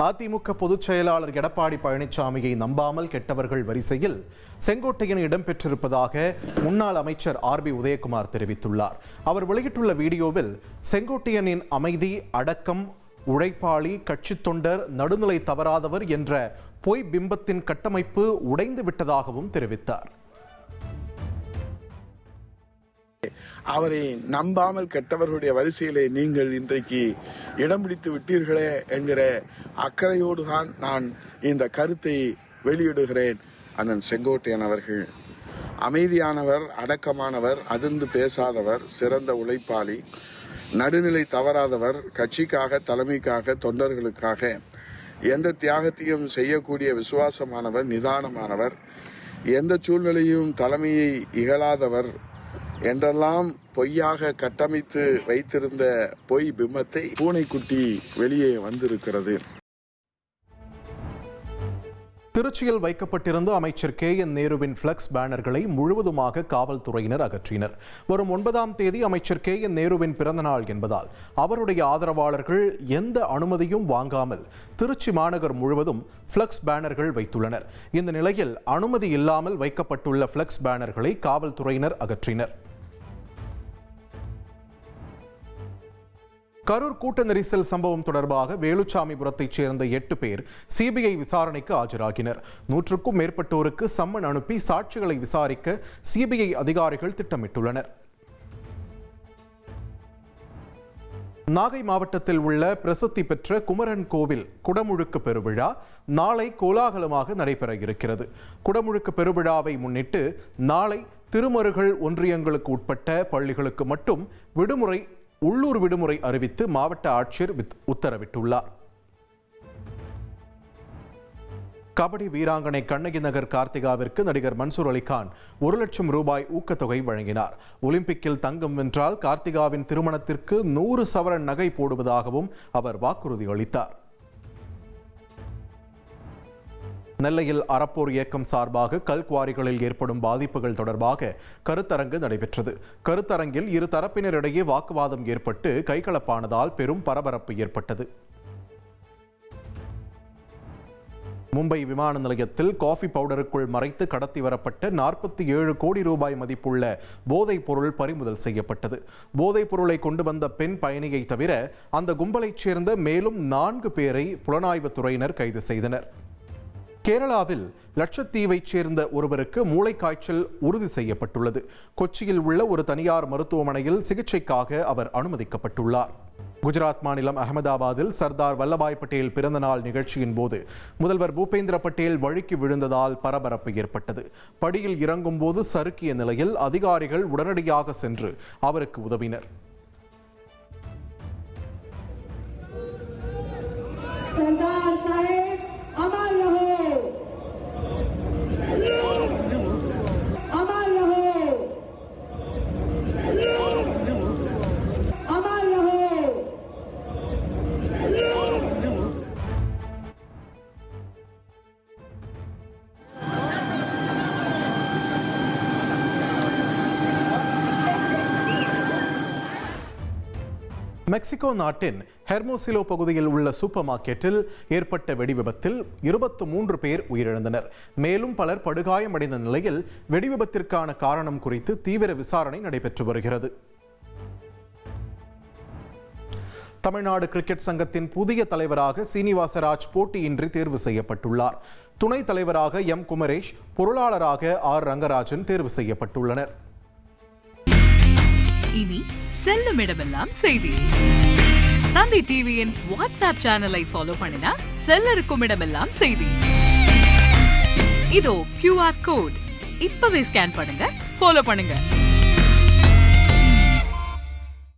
அதிமுக பொதுச் செயலாளர் எடப்பாடி பழனிசாமியை நம்பாமல் கெட்டவர்கள் வரிசையில் செங்கோட்டையன் இடம்பெற்றிருப்பதாக முன்னாள் அமைச்சர் ஆர்பி உதயகுமார் தெரிவித்துள்ளார். அவர் வெளியிட்டுள்ள வீடியோவில் செங்கோட்டையனின் அமைதி, அடக்கம், உழைப்பாளி, கட்சி தொண்டர், நடுநிலை தவறாதவர் என்ற பொய் பிம்பத்தின் கட்டமைப்பு உடைந்து விட்டதாகவும் தெரிவித்தார். அவரை நம்பாமல் கெட்டவர்களுடைய வரிசையிலே நீங்கள் இன்றைக்கு இடம் பிடித்து விட்டீர்களே என்கிற அக்கறையோடு தான் நான் இந்த கருத்தை வெளியிடுகிறேன். அண்ணன் செங்கோட்டையன் அவர்கள் அமைதியானவர், அடக்கமானவர், அதிர்ந்து பேசாதவர், சிறந்த உழைப்பாளி, நடுநிலை தவறாதவர், கட்சிக்காக, தலைமைக்காக, தொண்டர்களுக்காக எந்த தியாகத்தையும் செய்யக்கூடிய விசுவாசமானவர், நிதானமானவர், எந்த சூழ்நிலையும் தலைமையை இகழாதவர் என்றெல்லாம் பொய்யாக கட்டமைத்து வைத்திருந்த பொய் பிம்பத்தை பூனைக்குட்டி வெளியே வந்திருக்கிறது. திருச்சியில் வைக்கப்பட்டிருந்த அமைச்சர் KN நேருவின் பிளக்ஸ் பேனர்களை முழுவதுமாக காவல்துறையினர் அகற்றினர். வரும் 9ஆம் தேதி அமைச்சர் KN நேருவின் பிறந்தநாள் என்பதால் அவருடைய ஆதரவாளர்கள் எந்த அனுமதியும் வாங்காமல் திருச்சி மாநகர் முழுவதும் பிளக்ஸ் பேனர்கள் வைத்துள்ளனர். இந்த நிலையில் அனுமதி இல்லாமல் வைக்கப்பட்டுள்ள பிளக்ஸ் பேனர்களை காவல்துறையினர் அகற்றினர். கரூர் கூட்ட நெரிசல் சம்பவம் தொடர்பாக வேலுச்சாமிபுரத்தைச் சேர்ந்த 8 பேர் CBI விசாரணைக்கு ஆஜராகினர். 100க்கும் மேற்பட்டோருக்கு சம்மன் அனுப்பி சாட்சிகளை விசாரிக்க CBI அதிகாரிகள் திட்டமிட்டுள்ளனர். நாகை மாவட்டத்தில் உள்ள பிரசித்தி பெற்ற குமரன் கோவில் குடமுழுக்கு பெருவிழா நாளை கோலாகலமாக நடைபெற இருக்கிறது. குடமுழுக்கு பெருவிழாவை முன்னிட்டு நாளை திருமருகல் ஒன்றியங்களுக்கு உட்பட்ட பள்ளிகளுக்கு மட்டும் உள்ளூர் விடுமுறை அறிவித்து மாவட்ட ஆட்சியர் உத்தரவிட்டுள்ளார். கபடி வீராங்கனை கண்ணகி நகர் கார்த்திகாவிற்கு நடிகர் மன்சூர் அலிகான் 1 லட்சம் ரூபாய் ஊக்கத்தொகை வழங்கினார். ஒலிம்பிக்கில் தங்கம் வென்றால் கார்த்திகாவின் திருமணத்திற்கு 100 சவரன் நகை போடுவதாகவும் அவர் வாக்குறுதி அளித்தார். நெல்லையில் அறப்போர் இயக்கம் சார்பாக கல்குவாரிகளில் ஏற்படும் பாதிப்புகள் தொடர்பாக கருத்தரங்கு நடைபெற்றது. கருத்தரங்கில் இரு தரப்பினரிடையே வாக்குவாதம் ஏற்பட்டு கைகலப்பானதால் பெரும் பரபரப்பு ஏற்பட்டது. மும்பை விமான நிலையத்தில் காஃபி பவுடருக்குள் மறைத்து கடத்தி வரப்பட்ட 47 கோடி ரூபாய் மதிப்புள்ள போதைப் பொருள் பறிமுதல் செய்யப்பட்டது. போதைப் பொருளை கொண்டு வந்த பெண் பயணியை தவிர அந்த கும்பலைச் சேர்ந்த மேலும் 4 பேரை புலனாய்வுத் துறையினர் கைது செய்தனர். கேரளாவில் லட்சத்தீவைச் சேர்ந்த ஒருவருக்கு மூளைக்காய்ச்சல் உறுதி செய்யப்பட்டுள்ளது. கொச்சியில் உள்ள ஒரு தனியார் மருத்துவமனையில் சிகிச்சைக்காக அவர் அனுமதிக்கப்பட்டுள்ளார். குஜராத் மாநிலம் அகமதாபாத்தில் சர்தார் வல்லபாய் பட்டேல் பிறந்தநாள் நிகழ்ச்சியின் போது முதல்வர் பூபேந்திர பட்டேல் வழுக்கி விழுந்ததால் பரபரப்பு ஏற்பட்டது. படியில் இறங்கும் போது சறுக்கிய நிலையில் அதிகாரிகள் உடனடியாக சென்று அவருக்கு உதவினர். மெக்சிகோ நாட்டின் ஹெர்மோசிலோ பகுதியில் உள்ள சூப்பர் மார்க்கெட்டில் ஏற்பட்ட வெடிவிபத்தில் 23 பேர் உயிரிழந்தனர். மேலும் பலர் படுகாயமடைந்த நிலையில் வெடிவிபத்திற்கான காரணம் குறித்து தீவிர விசாரணை நடைபெற்று வருகிறது. தமிழ்நாடு கிரிக்கெட் சங்கத்தின் புதிய தலைவராக சீனிவாசராஜ் போட்டியின்றி தேர்வு செய்யப்பட்டுள்ளார். துணைத் தலைவராக M. குமரேஷ், பொருளாளராக R. ரங்கராஜன் தேர்வு செய்யப்பட்டுள்ளனர். இனி செல்லும் இடமெல்லாம் செய்தி. தந்தை டிவியின் வாட்ஸ்அப் சேனலை ஃபாலோ பண்ணினா செல்ல இருக்கும் இடமெல்லாம் செய்தி. இதோ QR கோட் இப்பவே ஸ்கேன் பண்ணுங்க, ஃபாலோ பண்ணுங்க.